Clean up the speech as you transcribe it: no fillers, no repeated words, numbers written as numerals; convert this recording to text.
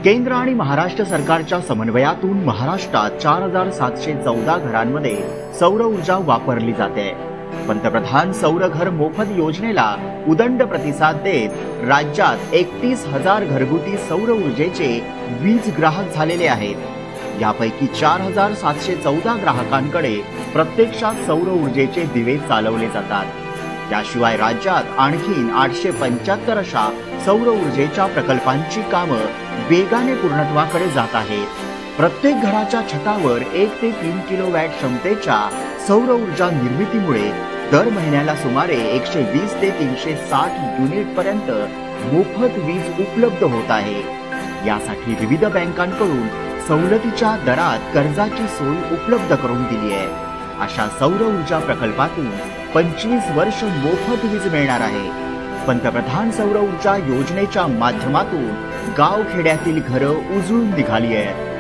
केंद्र आणि महाराष्ट्र सरकारच्या समन्वयातून महाराष्ट्रात 4714 घरांमध्ये सौर ऊर्जा वापरली जाते। पंतप्रधान सौर घर मोफत योजनेला उदंड प्रतिसाद देत राज्यात 31,000 घरगुती सौर ऊर्जेचे वीज ग्राहक झालेले आहेत। यापैकी 4714 ग्राहकांकडे प्रत्यक्षात सौर ऊर्जेचे दिवे चालवले जातात। त्याशिवाय राज्यात आणखीन 875 अशा सौर ऊर्जेच्या प्रकल्पांची कामं वेगाने पूर्णत्वाकडे जात आहेत। प्रत्येक घराच्या छतावर 1 ते 3 किलोवॅट क्षमतेच्या सौर ऊर्जा निर्मितीमुळे दर महिन्याला सुमारे 120 ते 360 युनिट पर्यंत मोफत वीज उपलब्ध होत आहे। यासाठी विविध बँकांकडून सवलतीच्या दरात कर्जाची सोय उपलब्ध करून दिली आहे। अशा सौर ऊर्जा प्रकल्पातून 25 वर्ष मोफत वीज मिळणार आहे। पंतप्रधान सौर ऊर्जा योजनेच्या माध्यमातून गाव खेड्यातील घरं उजळून निघाली आहेत।